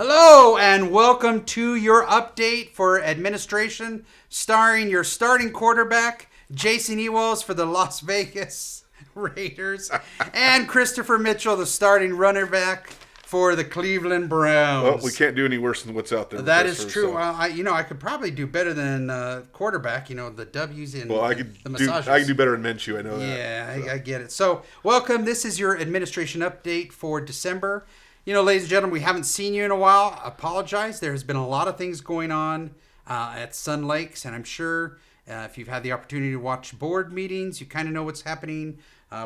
Hello and welcome to your update for administration, starring your starting quarterback, Jason Ewells for the Las Vegas Raiders, and Christopher Mitchell, the starting runner back for the Cleveland Browns. Well, we can't do any worse than what's out there. That is true. So. I could probably do better than quarterback. The W's in the massages. I can do better than Minshew. I know that. Yeah, so. I get it. So, welcome. This is your administration update for December. Ladies and gentlemen, we haven't seen you in a while. I apologize. There has been a lot of things going on at Sun Lakes, and I'm sure if you've had the opportunity to watch board meetings, you kind of know what's happening.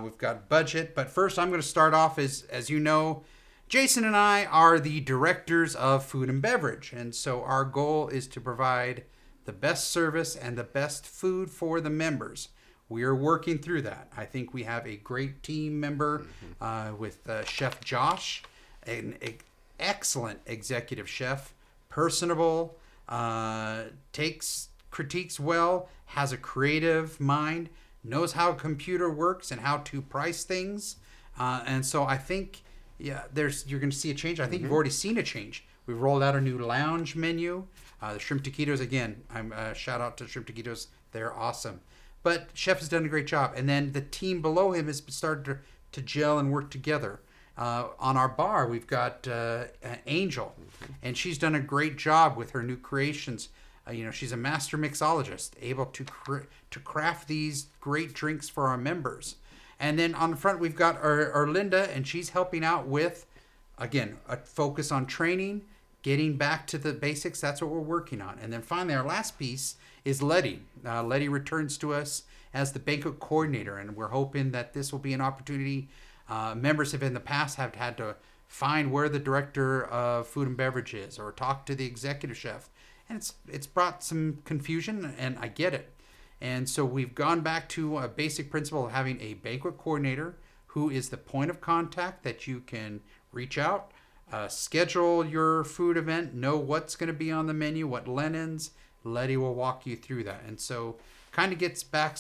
We've got budget, but first I'm going to start off as you know, Jason and I are the directors of food and beverage, and so our goal is to provide the best service and the best food for the members. We are working through that. I think we have a great team member with Chef Josh, an excellent executive chef, personable, takes critiques well, has a creative mind, knows how a computer works and how to price things, and so I think you're going to see a change. I think you've already seen a change. We've rolled out a new lounge menu. The shrimp taquitos, again, I'm shout out to shrimp taquitos. They're awesome. But Chef has done a great job. And then the team below him has started to gel and work together. On our bar, we've got Angel, and she's done a great job with her new creations. She's a master mixologist, able to craft these great drinks for our members. And then on the front, we've got our Linda, and she's helping out with, again, a focus on training, getting back to the basics. That's what we're working on. And then finally, our last piece is Letty. Letty returns to us as the banquet coordinator, and we're hoping that this will be an opportunity. Members have in the past have had to find where the director of food and beverage is or talk to the executive chef. And it's brought some confusion, and I get it. And so we've gone back to a basic principle of having a banquet coordinator who is the point of contact that you can reach out, schedule your food event, know what's going to be on the menu, what linens. Letty will walk you through that. And so kind of gets back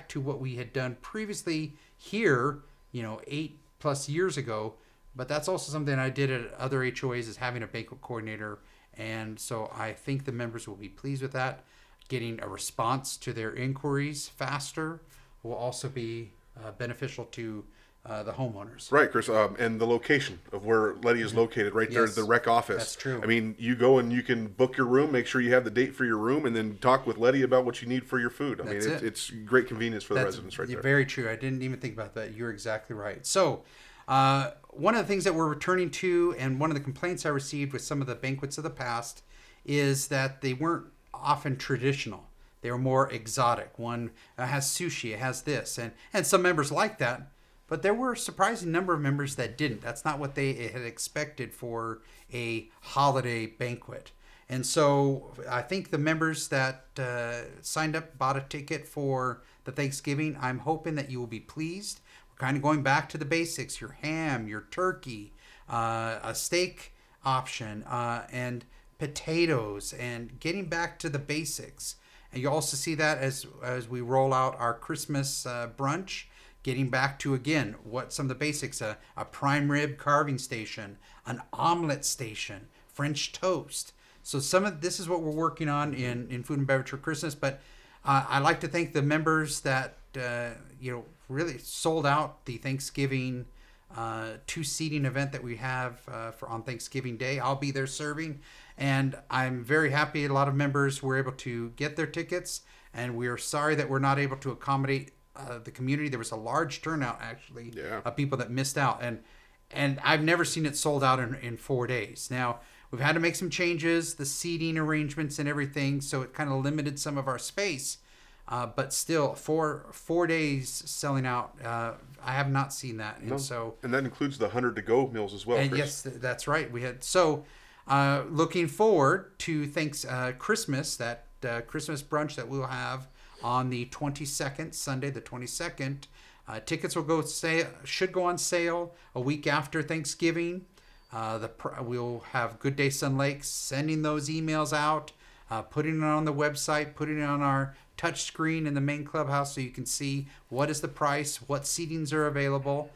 to what we had done previously here, 8+ years ago. But that's also something I did at other HOAs, is having a banquet coordinator. And so I think the members will be pleased with that. Getting a response to their inquiries faster will also be beneficial to the homeowners. Right, Chris. And the location of where Letty is located, right there at the rec office. That's true. I mean, you go and you can book your room, make sure you have the date for your room, and then talk with Letty about what you need for your food. I mean, it's great convenience for the residents right there. Very true. I didn't even think about that. You're exactly right. So one of the things that we're returning to, and one of the complaints I received with some of the banquets of the past, is that they weren't often traditional. They were more exotic. One has sushi, it has this, and some members like that, but there were a surprising number of members that didn't. That's not what they had expected for a holiday banquet. And so I think the members that signed up, bought a ticket for the Thanksgiving, I'm hoping that you will be pleased. We're kind of going back to the basics: your ham, your turkey, a steak option, and potatoes, and getting back to the basics. And you also see that as we roll out our Christmas brunch, getting back to, again, what some of the basics: a prime rib carving station, an omelet station, French toast. So this is what we're working on in food and beverage for Christmas. But I'd like to thank the members that really sold out the Thanksgiving 2-seating event that we have on Thanksgiving Day. I'll be there serving, and I'm very happy a lot of members were able to get their tickets, and we're sorry that we're not able to accommodate the community. There was a large turnout, actually, of people that missed out, and I've never seen it sold out in 4 days. Now, we've had to make some changes, the seating arrangements and everything, so it kind of limited some of our space. But still, 4 days selling out, I have not seen that. And and that includes the 100 to-go meals as well, and Chris. yes, that's right. We had looking forward to Christmas, that Christmas brunch that we'll have on the 22nd, Sunday the 22nd. Tickets should go on sale a week after Thanksgiving. We'll have Good Day Sun Lakes sending those emails out, putting it on the website, putting it on our touch screen in the main clubhouse so you can see what is the price, what seatings are available.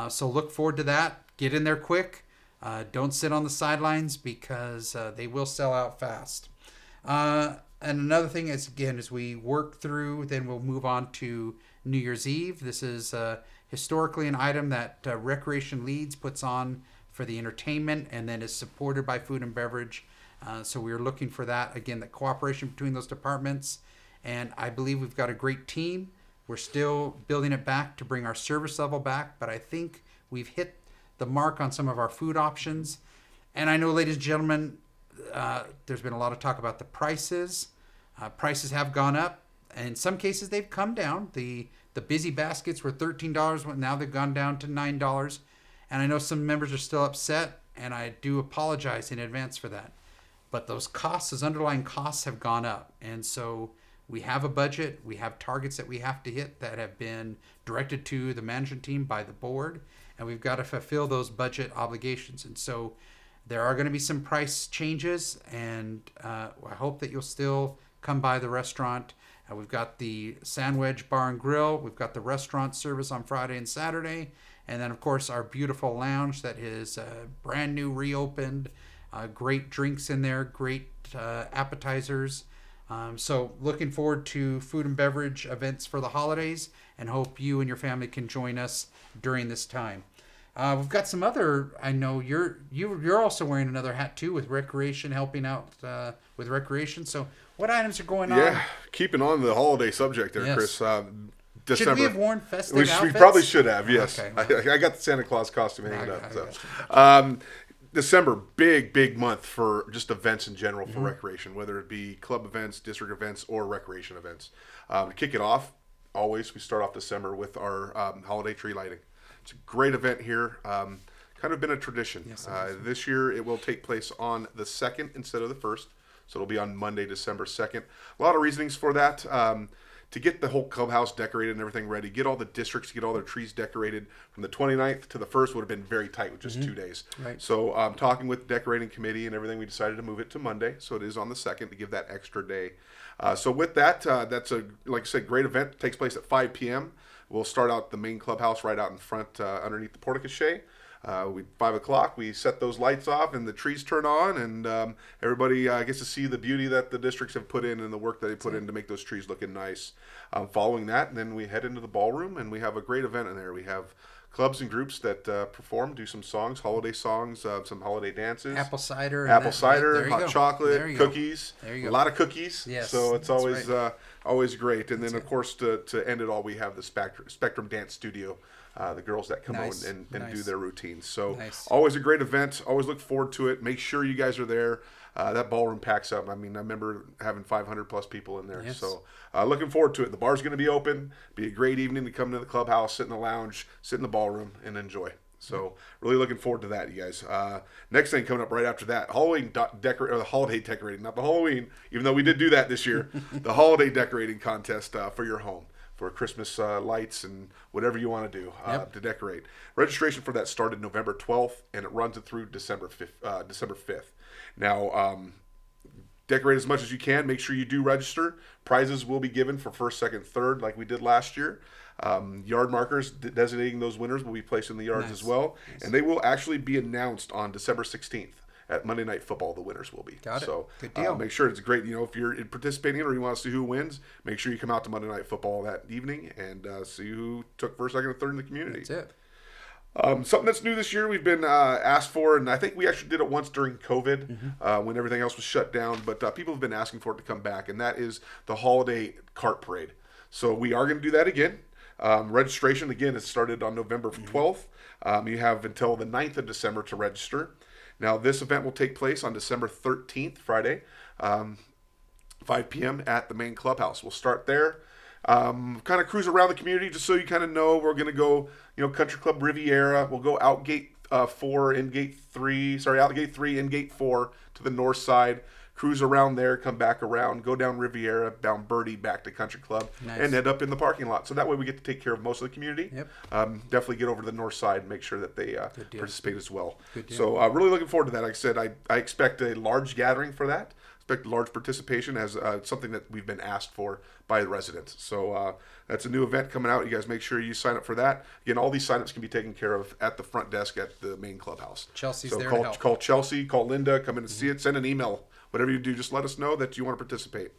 So look forward to that. Get in there quick. Don't sit on the sidelines because they will sell out fast. And another thing is, again, as we work through, then we'll move on to New Year's Eve. This is historically an item that Recreation Leads puts on for the entertainment and then is supported by food and beverage. So we're looking for that, again, the cooperation between those departments. And I believe we've got a great team. We're still building it back to bring our service level back, but I think we've hit the mark on some of our food options. And I know, ladies and gentlemen, there's been a lot of talk about the prices. Prices have gone up. In some cases, they've come down. The busy baskets were $13. Now they've gone down to $9. And I know some members are still upset, and I do apologize in advance for that. But those costs, those underlying costs have gone up. And so we have a budget. We have targets that we have to hit that have been directed to the management team by the board. And we've got to fulfill those budget obligations. And so there are going to be some price changes. And I hope that you'll still come by the restaurant. We've got the Sandwich Bar and Grill. We've got the restaurant service on Friday and Saturday. And then, of course, our beautiful lounge that is brand new, reopened. Great drinks in there, great appetizers. So looking forward to food and beverage events for the holidays, and hope you and your family can join us during this time. We've got some other. I know you're also wearing another hat too with Recreation, helping out with Recreation. So what items are going on? Yeah, keeping on the holiday subject there, yes. Chris. December. Should we have worn festive outfits? We probably should have. Yes, okay, well, I got the Santa Claus costume hanging up. So. December, big month for just events in general for recreation, whether it be club events, district events, or recreation events. To kick it off, always we start off December with our holiday tree lighting. It's a great event here. Kind of been a tradition. Yes, this year it will take place on the 2nd instead of the 1st. So it'll be on Monday, December 2nd. A lot of reasonings for that. To get the whole clubhouse decorated and everything ready, get all the districts, get all their trees decorated from the 29th to the 1st would have been very tight with just 2 days. Right. So talking with the decorating committee and everything, we decided to move it to Monday. So it is on the 2nd to give that extra day. So with that, that's like I said, great event. It takes place at 5 p.m. We'll start out the main clubhouse right out in front underneath the porte-cochere. 5 o'clock, we set those lights off and the trees turn on, and everybody gets to see the beauty that the districts have put in and the work that they put in to make those trees looking nice. Following that, and then we head into the ballroom, and we have a great event in there. We have clubs and groups that perform, do some songs, holiday songs, some holiday dances. Apple cider, hot chocolate, cookies. There you go. A lot of cookies. Yes, so it's always always great. And then, of course, to end it all, we have the Spectrum Dance Studio. The girls that come out and do their routines. So always a great event. Always look forward to it. Make sure you guys are there. That ballroom packs up. I mean, I remember having 500 plus people in there. Yes. So looking forward to it. The bar's going to be open. Be a great evening to come to the clubhouse, sit in the lounge, sit in the ballroom, and enjoy. So really looking forward to that, you guys. Next thing coming up right after that, Halloween holiday decorating. Not the Halloween, even though we did do that this year. The holiday decorating contest for your home. For Christmas lights and whatever you want to do to decorate. Registration for that started November 12th, and it runs it through December 5th. Now, decorate as much as you can. Make sure you do register. Prizes will be given for first, second, third, like we did last year. Yard markers designating those winners will be placed in the yards as well. Nice. And they will actually be announced on December 16th. At Monday Night Football, the winners will be. Got it. So good deal. Make sure it's great. You know, if you're participating or you want to see who wins, make sure you come out to Monday Night Football that evening and see who took first, second, and third in the community. That's it. Something that's new this year we've been asked for, and I think we actually did it once during COVID when everything else was shut down, but people have been asking for it to come back, and that is the holiday cart parade. So we are going to do that again. Registration, again, is started on November 12th. You have until the 9th of December to register. Now, this event will take place on December 13th, Friday, 5 p.m. at the main clubhouse. We'll start there, kind of cruise around the community just so you kind of know. We're going to go, Country Club Riviera. We'll go out gate 4, in gate 3, out gate 3, in gate 4 to the north side. Cruise around there, come back around, go down Riviera, down Birdie, back to Country Club, and end up in the parking lot. So that way we get to take care of most of the community. Yep. Definitely get over to the north side and make sure that they participate as well. So really looking forward to that. Like I said, I expect a large gathering for that, expect large participation as something that we've been asked for by the residents. So that's a new event coming out. You guys make sure you sign up for that. Again, all these signups can be taken care of at the front desk at the main clubhouse. Chelsea's so there call, to help. Call Chelsea, call Linda, come in and see it, send an email. Whatever you do, just let us know that you want to participate.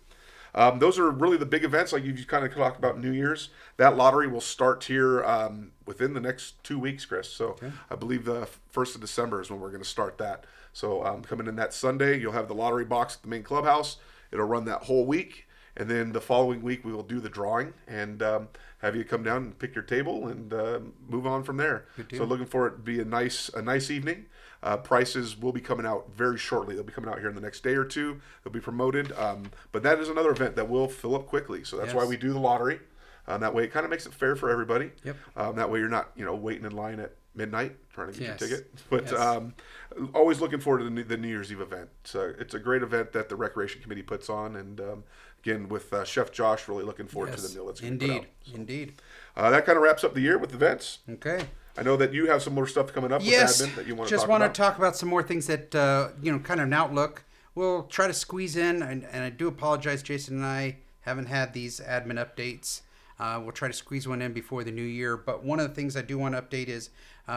Those are really the big events, like you kind of talked about New Year's. That lottery will start here within the next 2 weeks, Chris. So I believe the 1st of December is when we're going to start that. So coming in that Sunday, you'll have the lottery box at the main clubhouse. It'll run that whole week. And then the following week, we will do the drawing and have you come down and pick your table and move on from there. So looking for it to be a nice evening. Prices will be coming out very shortly. They'll be coming out here in the next day or two. They'll be promoted. But that is another event that will fill up quickly. So that's why we do the lottery. That way it kind of makes it fair for everybody. Yep. That way you're not, waiting in line at midnight trying to get your ticket. But always looking forward to the New Year's Eve event. It's a great event that the Recreation Committee puts on. And again, with Chef Josh, really looking forward to the meal that's going to put out. Indeed. That kind of wraps up the year with events. Okay. I know that you have some more stuff coming up with admin that you want to talk about. Just want to talk about some more things that, kind of an outlook. We'll try to squeeze in, and I do apologize, Jason and I haven't had these admin updates. We'll try to squeeze one in before the new year. But one of the things I do want to update is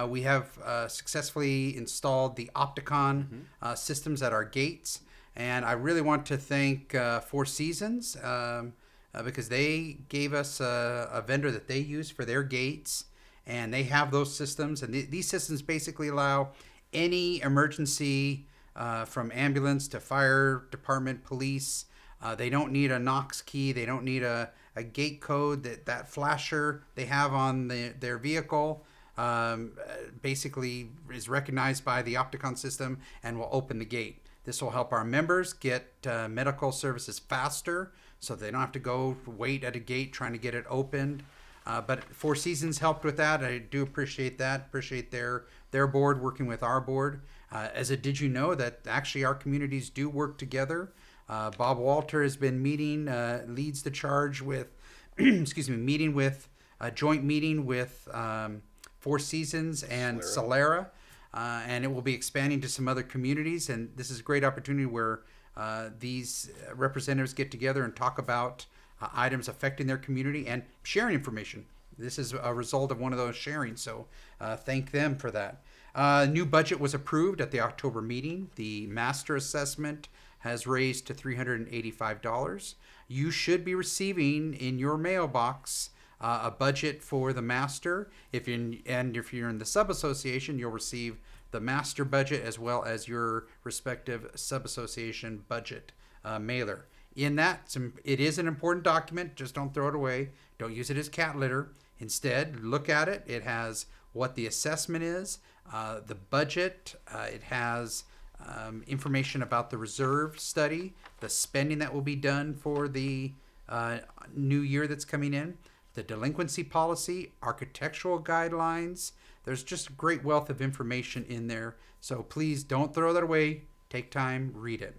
we have successfully installed the Opticon systems at our gates. And I really want to thank Four Seasons because they gave us a vendor that they use for their gates. And they have those systems. And these systems basically allow any emergency from ambulance to fire department, police. They don't need a Knox key. They don't need a gate code. That flasher they have on their vehicle basically is recognized by the Opticon system and will open the gate. This will help our members get medical services faster so they don't have to go wait at a gate trying to get it opened. But Four Seasons helped with that. I do appreciate that. Appreciate their board working with our board. Did you know that actually our communities do work together? Bob Walter has been meeting, leads the charge with, meeting with a joint meeting with Four Seasons and Solera. And it will be expanding to some other communities. And this is a great opportunity where these representatives get together and talk about items affecting their community and sharing information. This is a result of one of those sharing, so thank them for that. New budget was approved at the October meeting. The master assessment has raised to $385. You should be receiving in your mailbox a budget for the master. If you're in the sub-association, you'll receive the master budget as well as your respective sub-association budget mailer. In that, it is an important document. Just don't throw it away. Don't use it as cat litter. Instead, look at it. It has what the assessment is, the budget. It has information about the reserve study, the spending that will be done for the new year that's coming in, the delinquency policy, architectural guidelines. There's just a great wealth of information in there. So please don't throw that away. Take time, read it.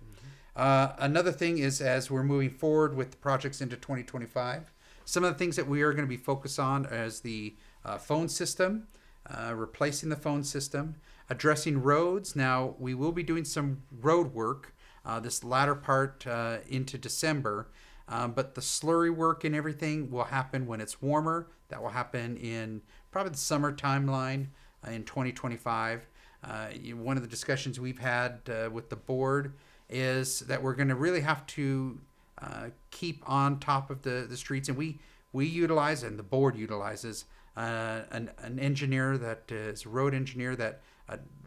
Another thing is, as we're moving forward with the projects into 2025, some of the things that we are going to be focused on is the phone system, replacing the phone system, addressing roads. Now, we will be doing some road work this latter part into December, but the slurry work and everything will happen when it's warmer. That will happen in probably the summer timeline in 2025. One of the discussions we've had with the board is that we're going to really have to keep on top of the streets, and we utilize, and the board utilizes an engineer that is a road engineer that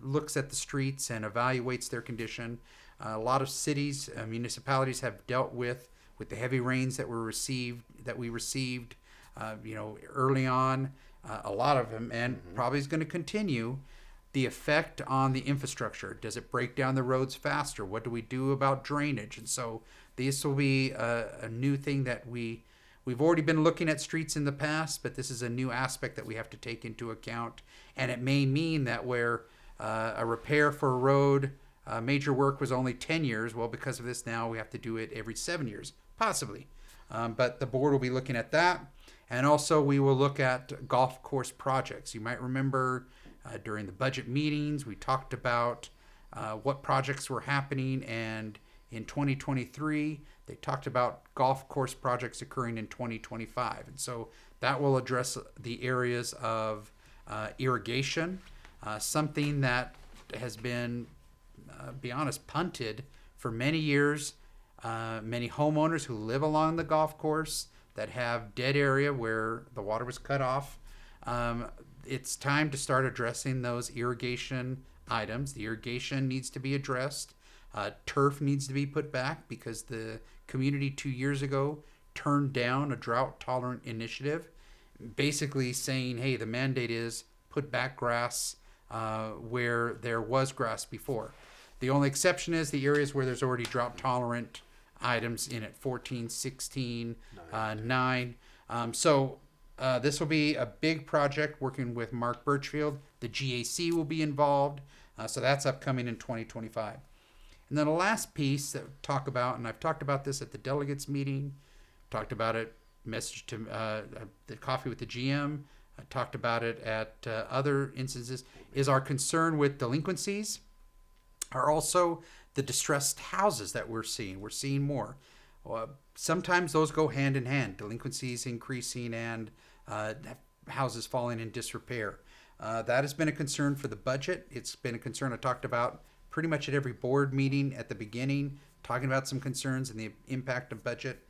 looks at the streets and evaluates their condition. A lot of cities, municipalities have dealt with the heavy rains that we received early on. A lot of them, and probably is going to continue. The effect on the infrastructure. Does it break down the roads faster? What do we do about drainage? And so this will be a new thing that we've already been looking at streets in the past, but this is a new aspect that we have to take into account. And it may mean that where a repair for a road, major work was only 10 years, well, because of this now we have to do it every 7 years, possibly. But the board will be looking at that. And also we will look at golf course projects. You might remember during the budget meetings, we talked about what projects were happening, and in 2023. They talked about golf course projects occurring in 2025. And so that will address the areas of irrigation, something that has been, be honest, punted for many years. Many homeowners who live along the golf course that have dead area where the water was cut off. It's time to start addressing those irrigation items. The irrigation needs to be addressed. Turf needs to be put back because the community 2 years ago turned down a drought-tolerant initiative, basically saying, hey, the mandate is put back grass where there was grass before. The only exception is the areas where there's already drought-tolerant items in it, 14, 16, 9. So this will be a big project working with Mark Birchfield. The GAC will be involved. So that's upcoming in 2025. And then the last piece that we talk about, and I've talked about this at the delegates meeting, talked about it, message to the coffee with the GM, I talked about it at other instances, is our concern with delinquencies, are also the distressed houses that we're seeing. We're seeing more. Sometimes those go hand in hand, delinquencies increasing and houses falling in disrepair. That has been a concern for the budget. It's been a concern I talked about pretty much at every board meeting at the beginning, talking about some concerns and the impact of budget.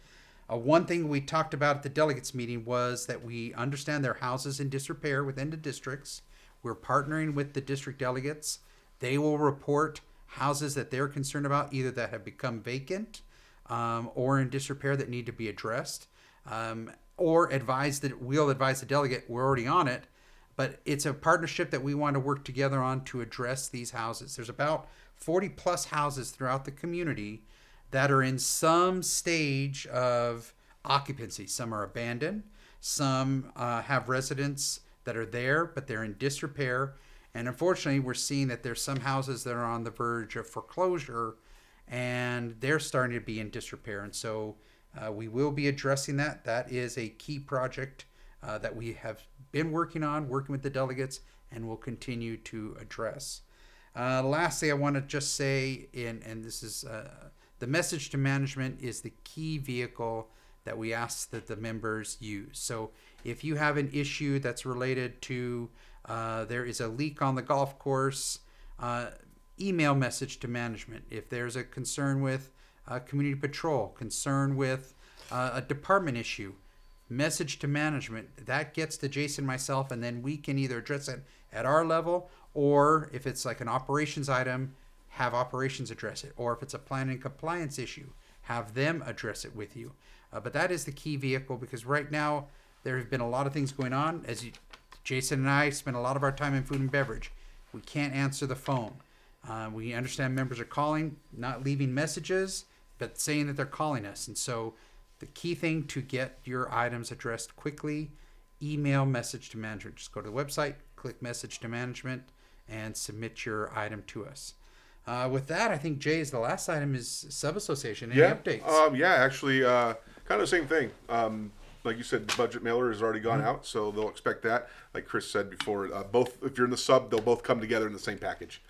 One thing we talked about at the delegates meeting was that we understand there are houses in disrepair within the districts. We're partnering with the district delegates. They will report houses that they're concerned about, either that have become vacant or in disrepair that need to be addressed, or we'll advise the delegate, we're already on it, but it's a partnership that we want to work together on to address these houses. There's about 40 plus houses throughout the community that are in some stage of occupancy. Some are abandoned, some have residents that are there, but they're in disrepair. And unfortunately, we're seeing that there's some houses that are on the verge of foreclosure, and they're starting to be in disrepair. And so we will be addressing that. That is a key project that we have been working on, working with the delegates, and will continue to address. Lastly, I want to just say, and this is the message to management is the key vehicle that we ask that the members use. So if you have an issue that's related to there is a leak on the golf course, email message to management. If there's a concern with community patrol, concern with a department issue, message to management. That gets to Jason, myself, and then we can either address it at our level, or if it's like an operations item, have operations address it. Or if it's a plan and compliance issue, have them address it with you. But that is the key vehicle, because right now there have been a lot of things going on. Jason and I spend a lot of our time in food and beverage. We can't answer the phone. We understand members are calling, not leaving messages, but saying that they're calling us. And so the key thing to get your items addressed quickly, email message to management. Just go to the website, click message to management, and submit your item to us. With that, I think, Jay, the last item is sub-association. Any updates? Actually, kind of the same thing. Like you said, the budget mailer has already gone out, so they'll expect that. Like Chris said before, both, if you're in the sub, they'll both come together in the same package.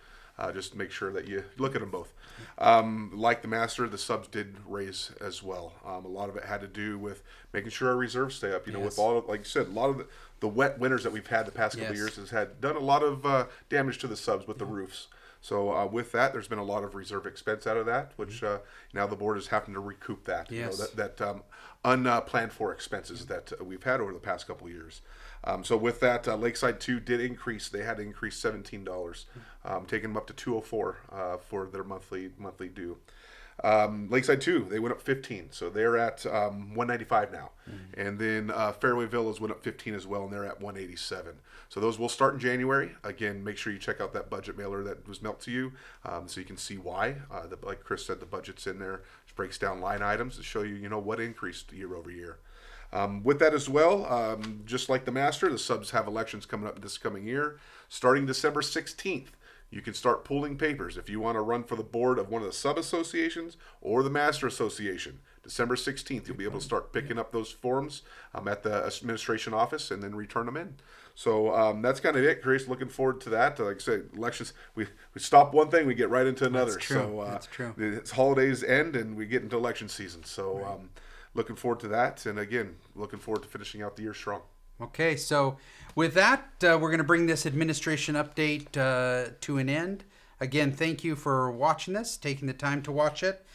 Just make sure that you look at them both. Like the master, the subs did raise as well. A lot of it had to do with making sure our reserves stay up. With all of, like you said, a lot of the wet winters that we've had the past couple of years has done a lot of damage to the subs with the roofs. So with that, there's been a lot of reserve expense out of that, which now the board is having to recoup that. Yes. That unplanned for expenses that we've had over the past couple of years. So with that, Lakeside 2 did increase. They had to increase $17, taking them up to $204 for their monthly due. Lakeside 2, they went up 15, so they're at 195 now. And then Fairway Villas went up 15 as well, and they're at 187. So those will start in January. Again, make sure you check out that budget mailer that was mailed to you, so you can see why. Like Chris said, the budget's in there. It breaks down line items to show you, what increased year over year. With that as well, just like the master, the subs have elections coming up this coming year. Starting December 16th, you can start pooling papers if you want to run for the board of one of the sub-associations or the master association. December 16th, you'll be able to start picking up those forms at the administration office and then return them in. So that's kind of it, Chris. Looking forward to that. Like I said, elections, we stop one thing, we get right into another. That's true. So That's true. It's holidays end and we get into election season. So looking forward to that. And again, looking forward to finishing out the year strong. Okay, so with that, we're going to bring this administration update to an end. Again, thank you for watching this, taking the time to watch it.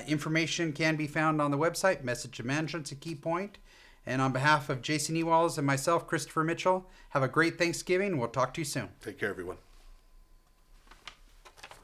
Information can be found on the website. Message to Management's a key point. And on behalf of Jason Ewalls and myself, Christopher Mitchell, have a great Thanksgiving. We'll talk to you soon. Take care, everyone.